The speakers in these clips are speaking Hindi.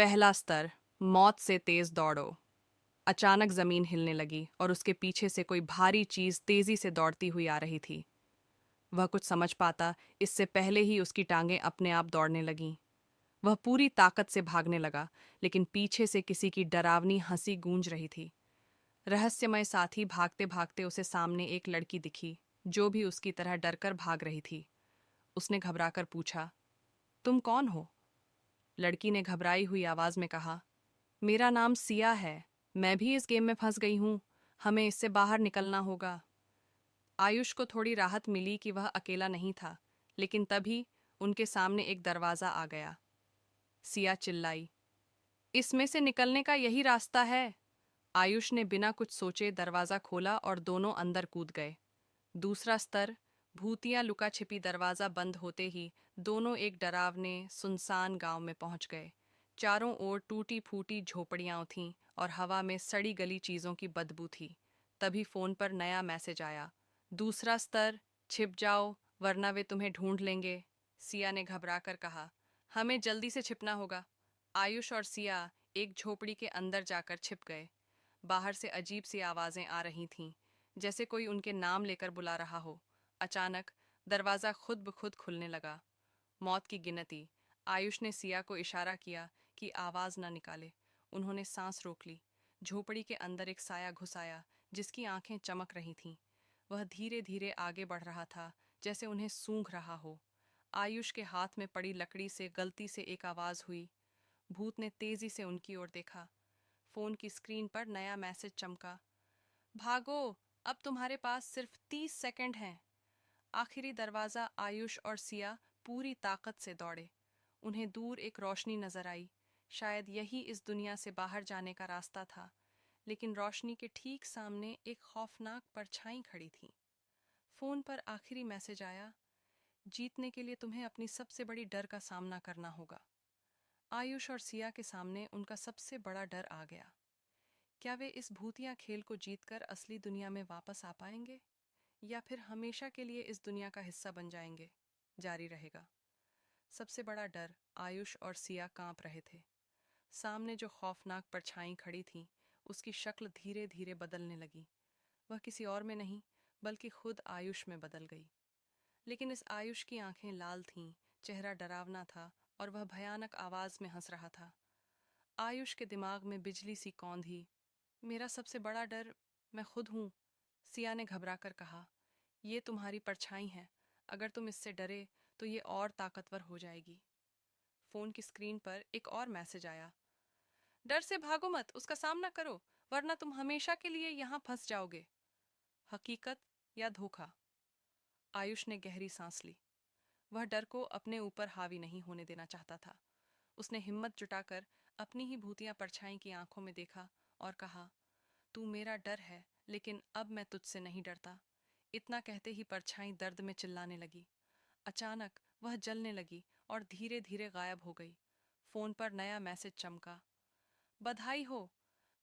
पहला स्तर, मौत से तेज दौड़ो। अचानक जमीन हिलने लगी और उसके पीछे से कोई भारी चीज तेजी से दौड़ती हुई आ रही थी। वह कुछ समझ पाता इससे पहले ही उसकी टांगें अपने आप दौड़ने लगीं। वह पूरी ताकत से भागने लगा, लेकिन पीछे से किसी की डरावनी हंसी गूंज रही थी। रहस्यमय साथी भागते भागते उसे सामने एक लड़की दिखी, जो भी उसकी तरह डरकर भाग रही थी। उसने घबराकर पूछा, तुम कौन हो? लड़की ने घबराई हुई आवाज में कहा, मेरा नाम सिया है। मैं भी इस गेम में फंस गई हूं। हमें इससे बाहर निकलना होगा। आयुष को थोड़ी राहत मिली कि वह अकेला नहीं था, लेकिन तभी उनके सामने एक दरवाजा आ गया। सिया चिल्लाई, इसमें से निकलने का यही रास्ता है। आयुष ने बिना कुछ सोचे दरवाजा खोला और दोनों अंदर कूद गए। दूसरा स्तर, भूतिया लुका छिपी। दरवाजा बंद होते ही दोनों एक डरावने सुनसान गांव में पहुंच गए। चारों ओर टूटी फूटी झोपड़ियां थीं और हवा में सड़ी गली चीजों की बदबू थी। तभी फोन पर नया मैसेज आया, दूसरा स्तर, छिप जाओ वरना वे तुम्हें ढूंढ लेंगे। सिया ने घबराकर कहा, हमें जल्दी से छिपना होगा। आयुष और सिया एक झोपड़ी के अंदर जाकर छिप गए। बाहर से अजीब सी आवाजें आ रही थीं, जैसे कोई उनके नाम लेकर बुला रहा हो। अचानक दरवाजा खुद ब खुद खुलने लगा। मौत की गिनती। आयुष ने सिया को इशारा किया कि आवाज न निकाले। उन्होंने सांस रोक ली। झोपड़ी के अंदर एक साया घुस आया, जिसकी आंखें चमक रही थीं। वह धीरे धीरे आगे बढ़ रहा था, जैसे उन्हें सूंघ रहा हो। आयुष के हाथ में पड़ी लकड़ी से गलती से एक आवाज हुई। भूत ने तेजी से उनकी ओर देखा। फोन की स्क्रीन पर नया मैसेज चमका, भागो, अब तुम्हारे पास सिर्फ 30 सेकंड हैं। आखिरी दरवाजा। आयुष और सिया पूरी ताकत से दौड़े। उन्हें दूर एक रोशनी नजर आई। शायद यही इस दुनिया से बाहर जाने का रास्ता था। लेकिन रोशनी के ठीक सामने एक खौफनाक परछाई खड़ी थी। फोन पर आखिरी मैसेज आया, जीतने के लिए तुम्हें अपनी सबसे बड़ी डर का सामना करना होगा। आयुष और सिया के सामने उनका सबसे बड़ा डर आ गया। क्या वे इस भूतिया खेल को जीतकर असली दुनिया में वापस आ पाएंगे, या फिर हमेशा के लिए इस दुनिया का हिस्सा बन जाएंगे? जारी रहेगा। सबसे बड़ा डर। आयुष और सिया कांप रहे थे। सामने जो खौफनाक परछाई खड़ी थी, उसकी शक्ल धीरे धीरे बदलने लगी। वह किसी और में नहीं, बल्कि खुद आयुष में बदल गई। लेकिन इस आयुष की आंखें लाल थीं, चेहरा डरावना था और वह भयानक आवाज में हंस रहा था। आयुष के दिमाग में बिजली सी कौंधी। मेरा सबसे बड़ा डर मैं खुद हूं। सिया ने घबराकर कहा, ये तुम्हारी परछाई है। अगर तुम इससे डरे तो ये और ताकतवर हो जाएगी। फोन की स्क्रीन पर एक और मैसेज आया, डर से भागो मत, उसका सामना करो, वरना तुम हमेशा के लिए यहां फंस जाओगे। हकीकत या धोखा? आयुष ने गहरी सांस ली। वह डर को अपने ऊपर हावी नहीं होने देना चाहता था। उसने हिम्मत जुटाकर अपनी ही भूतिया परछाई की आंखों में देखा और कहा, तू मेरा डर है, लेकिन अब मैं तुझसे नहीं डरता। इतना कहते ही परछाई दर्द में चिल्लाने लगी। अचानक वह जलने लगी और धीरे धीरे गायब हो गई। फोन पर नया मैसेज चमका, बधाई हो,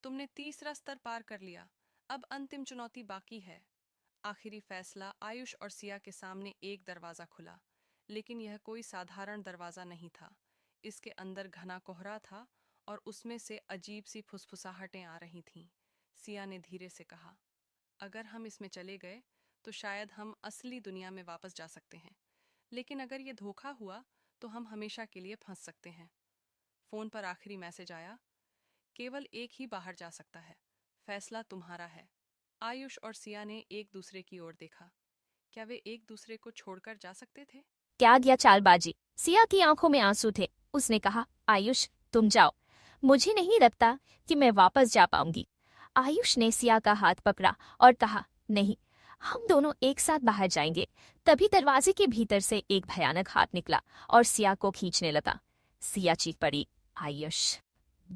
तुमने तीसरा स्तर पार कर लिया। अब अंतिम चुनौती बाकी है। आखिरी फैसला। आयुष और सिया के सामने एक दरवाजा खुला, लेकिन यह कोई साधारण दरवाजा नहीं था। इसके अंदर घना कोहरा था और उसमें से अजीब सी फुसफुसाहटें आ रही थीं। सिया ने धीरे से कहा, अगर हम इसमें चले गए तो शायद हम असली दुनिया में वापस जा सकते हैं, लेकिन अगर ये धोखा हुआ तो हम हमेशा के लिए फंस सकते हैं। फोन पर आखिरी मैसेज आया, केवल एक ही बाहर जा सकता है, फैसला तुम्हारा है। आयुष और सिया ने एक दूसरे की ओर देखा। क्या वे एक दूसरे को छोड़कर जा सकते थे? त्याग या चालबाजी? सिया की आंखों में आंसू थे। उसने कहा, आयुष, तुम जाओ। मुझे नहीं लगता कि मैं वापस जा पाऊंगी। आयुष ने सिया का हाथ पकड़ा और कहा, नहीं, हम दोनों एक साथ बाहर जाएंगे। तभी दरवाजे के भीतर से एक भयानक हाथ निकला और सिया को खींचने लगा। सिया चीख पड़ी, आयुष,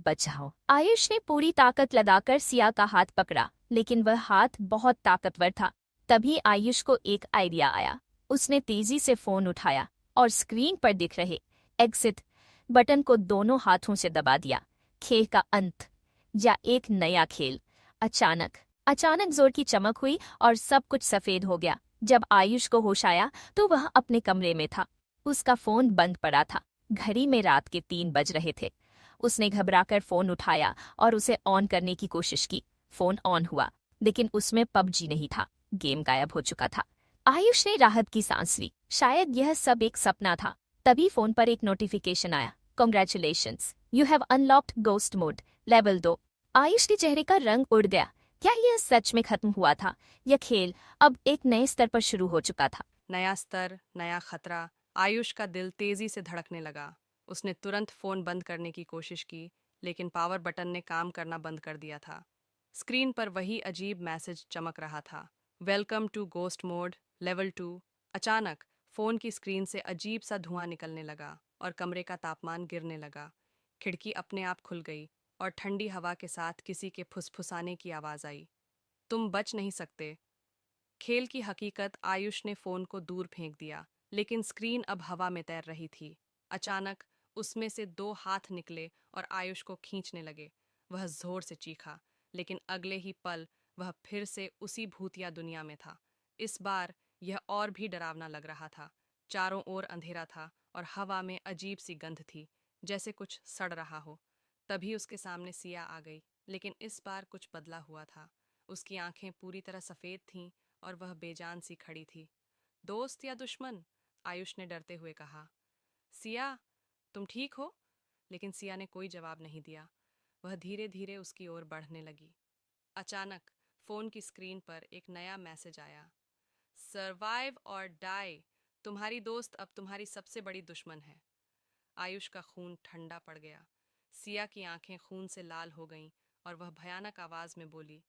बचाओ। आयुष ने पूरी ताकत लगाकर सिया का हाथ पकड़ा, लेकिन वह हाथ बहुत ताकतवर था। तभी आयुष को एक आइडिया आया। उसने तेजी से फोन उठाया और स्क्रीन पर दिख रहे एग्जिट बटन को दोनों हाथों से दबा दिया। खेल का अंत या एक नया खेल। अचानक जोर की चमक हुई और सब कुछ सफेद हो गया। जब आयुष को होश आया तो वह अपने कमरे में था। उसका फोन बंद पड़ा था। घड़ी में रात के 3 बज रहे थे। उसने घबराकर फोन उठाया और उसे ऑन करने की कोशिश की। फोन ऑन हुआ, लेकिन उसमें पबजी नहीं था। गेम गायब हो चुका था। आयुष ने राहत की सांस ली। शायद यह सब एक सपना था। तभी फोन पर एक नोटिफिकेशन आया। Congratulations, you have unlocked ghost mode level 2। Ayush के चेहरे का रंग उड़ गया। क्या यह सच में खत्म हुआ था? यह खेल अब एक नए स्तर पर शुरू हो चुका था। नया स्तर, नया खतरा। आयुष का दिल तेजी से धड़कने लगा। उसने तुरंत फोन बंद करने की कोशिश की, लेकिन पावर बटन ने काम करना बंद कर दिया था। स्क्रीन पर वही अजीब मैसेज चमक रहा था, welcome to ghost mode level 2। अचानक फोन की स्क्रीन से अजीब सा धुआं निकलने लगा और कमरे का तापमान गिरने लगा। खिड़की अपने आप खुल गई और ठंडी हवा के साथ किसी के फुसफुसाने की आवाज आई, तुम बच नहीं सकते। खेल की हकीकत, आयुष ने फोन को दूर फेंक दिया, लेकिन स्क्रीन अब हवा में तैर रही थी। अचानक उसमें से दो हाथ निकले और आयुष को खींचने लगे। वह जोर से चीखा, लेकिन अगले ही पल वह फिर से उसी भूतिया दुनिया में था। इस बार यह और भी डरावना लग रहा था। चारों ओर अंधेरा था और हवा में अजीब सी गंध थी, जैसे कुछ सड़ रहा हो। तभी उसके सामने सिया आ गई, लेकिन इस बार कुछ बदला हुआ था। उसकी आंखें पूरी तरह सफेद थीं और वह बेजान सी खड़ी थी। दोस्त या दुश्मन? आयुष ने डरते हुए कहा। सिया, तुम ठीक हो? लेकिन सिया ने कोई जवाब नहीं दिया। वह धीरे धीरे उसकी ओर बढ़ने लगी। अचानक फोन की स्क्रीन पर एक नया मैसेज आया, सर्वाइव और डाई, तुम्हारी दोस्त अब तुम्हारी सबसे बड़ी दुश्मन है। आयुष का खून ठंडा पड़ गया। सिया की आंखें खून से लाल हो गईं और वह भयानक आवाज में बोली,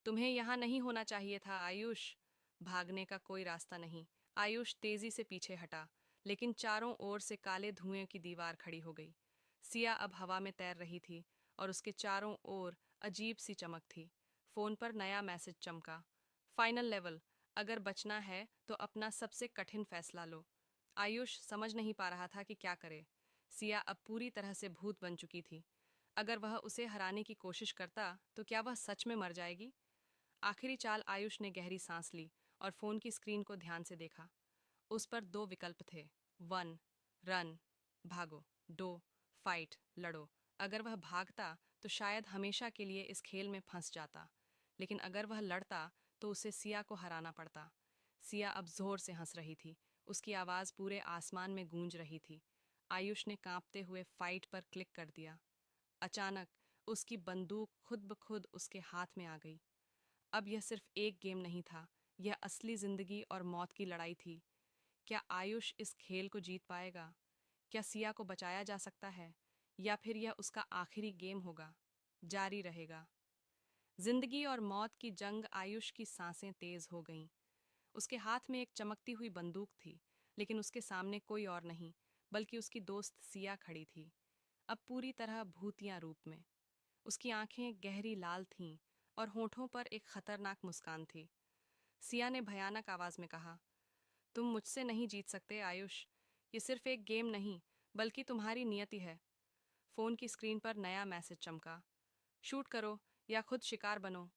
तुम्हें यहाँ नहीं होना चाहिए था आयुष। भागने का कोई रास्ता नहीं। आयुष तेजी से पीछे हटा, लेकिन चारों ओर से काले धुएं की दीवार खड़ी हो गई। सिया अब हवा में तैर रही थी और उसके चारों ओर अजीब सी चमक थी। फोन पर नया मैसेज चमका, फाइनल लेवल, अगर बचना है तो अपना सबसे कठिन फैसला लो। आयुष समझ नहीं पा रहा था कि क्या करे। सिया अब पूरी तरह से भूत बन चुकी थी। अगर वह उसे हराने की कोशिश करता तो क्या वह सच में मर जाएगी? आखिरी चाल, आयुष ने गहरी सांस ली और फोन की स्क्रीन को ध्यान से देखा। उस पर दो विकल्प थे, वन, रन, भागो, दो, फाइट, लड़ो। अगर वह भागता तो शायद हमेशा के लिए इस खेल में फंस जाता, लेकिन अगर वह लड़ता तो उसे सिया को हराना पड़ता। सिया अब जोर से हंस रही थी। उसकी आवाज पूरे आसमान में गूंज रही थी। आयुष ने कांपते हुए फाइट पर क्लिक कर दिया। अचानक उसकी बंदूक खुद ब खुद उसके हाथ में आ गई। अब यह सिर्फ एक गेम नहीं था, यह असली जिंदगी और मौत की लड़ाई थी। क्या आयुष इस खेल को जीत पाएगा? क्या सिया को बचाया जा सकता है, या फिर यह उसका आखिरी गेम होगा? जारी रहेगा। जिंदगी और मौत की जंग। आयुष की सांसें तेज हो गईं। उसके हाथ में एक चमकती हुई बंदूक थी, लेकिन उसके सामने कोई और नहीं, बल्कि उसकी दोस्त सिया खड़ी थी, अब पूरी तरह भूतिया रूप में। उसकी आंखें गहरी लाल थीं और होठों पर एक खतरनाक मुस्कान थी। सिया ने भयानक आवाज में कहा, तुम मुझसे नहीं जीत सकते आयुष। ये सिर्फ एक गेम नहीं, बल्कि तुम्हारी नियति है। फोन की स्क्रीन पर नया मैसेज चमका, शूट करो या खुद शिकार बनो।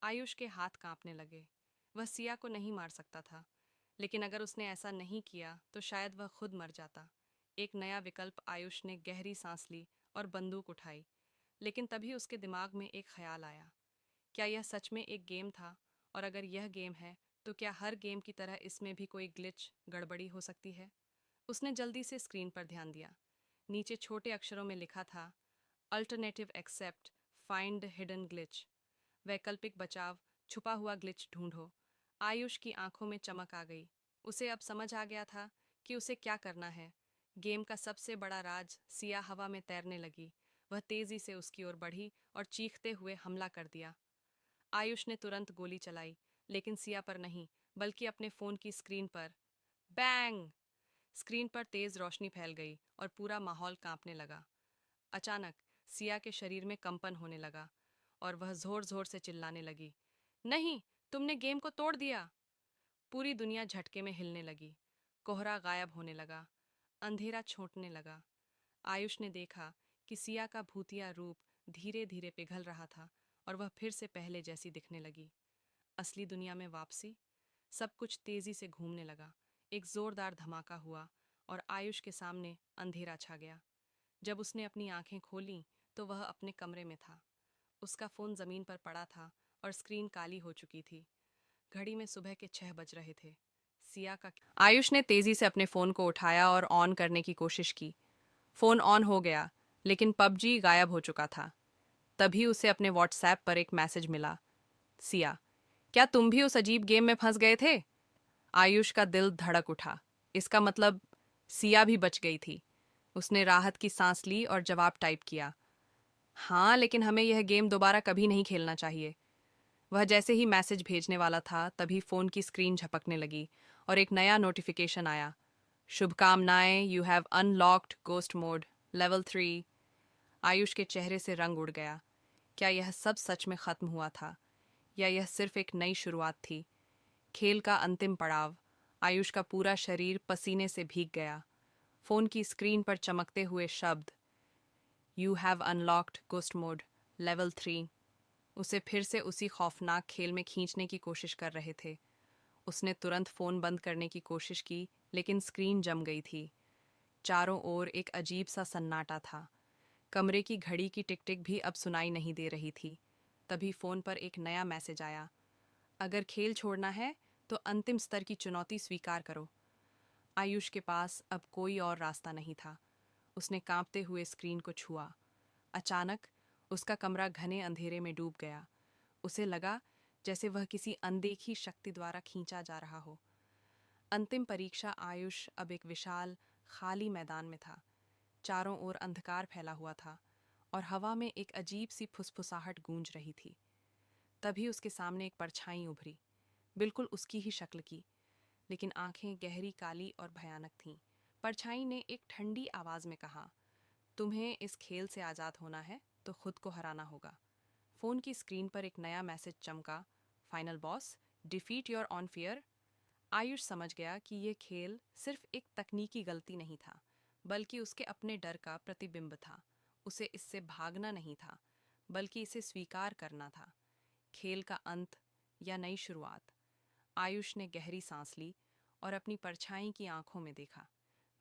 आयुष के हाथ कांपने लगे। वह सिया को नहीं मार सकता था, लेकिन अगर उसने ऐसा नहीं किया तो शायद वह खुद मर जाता। एक नया विकल्प। आयुष ने गहरी सांस ली और बंदूक उठाई, लेकिन तभी उसके दिमाग में एक ख्याल आया, क्या यह सच में एक गेम था? और अगर यह गेम है, तो क्या हर गेम की तरह इसमें भी कोई ग्लिच, गड़बड़ी हो सकती है? उसने जल्दी से स्क्रीन पर ध्यान दिया। नीचे छोटे अक्षरों में लिखा था, alternative accept, find hidden glitch, वैकल्पिक बचाव, छुपा हुआ ग्लिच ढूंढो। आयुष की आंखों में चमक आ गई। उसे अब समझ आ गया था कि उसे क्या करना है। गेम का सबसे बड़ा राज। सिया हवा में तैरने लगी। वह तेजी से उसकी ओर बढ़ी और चीखते हुए हमला कर दिया। आयुष ने तुरंत गोली चलाई, लेकिन सिया पर नहीं, बल्कि अपने फोन की स्क्रीन पर। बैंग! स्क्रीन पर तेज रोशनी फैल गई और पूरा माहौल कांपने लगा। अचानक सिया के शरीर में कंपन होने लगा और वह जोर जोर से चिल्लाने लगी, नहीं, तुमने गेम को तोड़ दिया। पूरी दुनिया झटके में हिलने लगी। कोहरा गायब होने लगा। अंधेरा छूटने लगा। आयुष ने देखा कि सिया का भूतिया रूप धीरे धीरे पिघल रहा था और वह फिर से पहले जैसी दिखने लगी। असली दुनिया में वापसी। सब कुछ तेजी से घूमने लगा। एक जोरदार धमाका हुआ और आयुष के सामने अंधेरा छा गया। जब उसने अपनी आंखें खोलीं तो वह अपने कमरे में था। उसका फ़ोन ज़मीन पर पड़ा था और स्क्रीन काली हो चुकी थी। घड़ी में सुबह के 6 बज रहे थे। सिया का आयुष ने तेज़ी से अपने फ़ोन को उठाया और ऑन करने की कोशिश की। फ़ोन ऑन हो गया, लेकिन पबजी गायब हो चुका था। तभी उसे अपने व्हाट्सएप पर एक मैसेज मिला। सिया, क्या तुम भी उस अजीब गेम में फंस गए थे? आयुष का दिल धड़क उठा। इसका मतलब सिया भी बच गई थी। उसने राहत की सांस ली और जवाब टाइप किया। हाँ, लेकिन हमें यह गेम दोबारा कभी नहीं खेलना चाहिए। वह जैसे ही मैसेज भेजने वाला था, तभी फ़ोन की स्क्रीन झपकने लगी और एक नया नोटिफिकेशन आया। शुभकामनाएं, you have unlocked ghost mode level 3। Ayush के चेहरे से रंग उड़ गया। क्या यह सब सच में खत्म हुआ था, या यह सिर्फ एक नई शुरुआत थी? खेल का अंतिम पड़ाव। आयुष का पूरा शरीर पसीने से भीग गया। फोन की स्क्रीन पर चमकते हुए शब्द, you have unlocked ghost mode level 3, उसे फिर से उसी खौफनाक खेल में खींचने की कोशिश कर रहे थे। उसने तुरंत फोन बंद करने की कोशिश की, लेकिन स्क्रीन जम गई थी। चारों ओर एक अजीब सा सन्नाटा था। कमरे की घड़ी की टिक टिक भी अब सुनाई नहीं दे रही थी। तभी फोन पर एक नया मैसेज आया। अगर खेल छोड़ना है तो अंतिम स्तर की चुनौती स्वीकार करो। आयुष के पास अब कोई और रास्ता नहीं था। उसने कांपते हुए स्क्रीन को छुआ। अचानक उसका कमरा घने अंधेरे में डूब गया। उसे लगा जैसे वह किसी अनदेखी शक्ति द्वारा खींचा जा रहा हो। अंतिम परीक्षा। आयुष अब एक विशाल खाली मैदान में था। चारों ओर अंधकार फैला हुआ था और हवा में एक अजीब सी फुसफुसाहट गूंज रही थी। तभी उसके सामने एक परछाई उभरी, बिल्कुल उसकी ही शक्ल की, लेकिन आंखें गहरी काली और भयानक थीं। परछाई ने एक ठंडी आवाज में कहा, तुम्हें इस खेल से आज़ाद होना है तो खुद को हराना होगा। फोन की स्क्रीन पर एक नया मैसेज चमका। Final boss, defeat your on fear. Ayush समझ गया कि यह खेल सिर्फ एक तकनीकी गलती नहीं था, बल्कि उसके अपने डर का प्रतिबिंब था। उसे इससे भागना नहीं था, बल्कि इसे स्वीकार करना था। खेल का अंत या नई शुरुआत। आयुष ने गहरी सांस ली और अपनी परछाई की आंखों में देखा।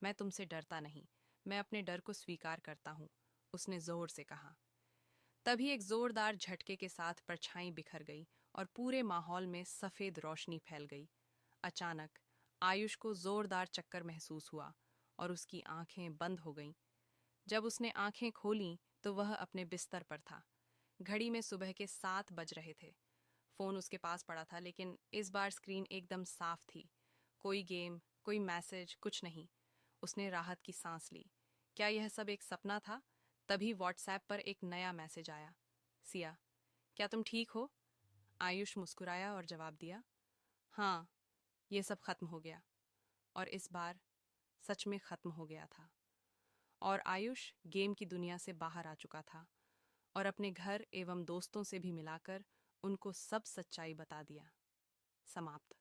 मैं तुमसे डरता नहीं, मैं अपने डर को स्वीकार करता हूँ, उसने जोर से कहा। तभी एक जोरदार झटके के साथ परछाई बिखर गई और पूरे माहौल में सफेद रोशनी फैल गई। अचानक आयुष को जोरदार चक्कर महसूस हुआ और उसकी आंखें बंद हो गईं। जब उसने आंखें खोलीं तो वह अपने बिस्तर पर था। घड़ी में सुबह के 7 बज रहे थे। फोन उसके पास पड़ा था, लेकिन इस बार स्क्रीन एकदम साफ थी। कोई गेम, कोई मैसेज, कुछ नहीं। उसने राहत की सांस ली। क्या यह सब एक सपना था? तभी व्हाट्सएप पर एक नया मैसेज आया। सिया, क्या तुम ठीक हो? आयुष मुस्कुराया और जवाब दिया, हाँ, ये सब खत्म हो गया। और इस बार सच में खत्म हो गया था। और आयुष गेम की दुनिया से बाहर आ चुका था और अपने घर एवं दोस्तों से भी मिलाकर उनको सब सच्चाई बता दिया। समाप्त।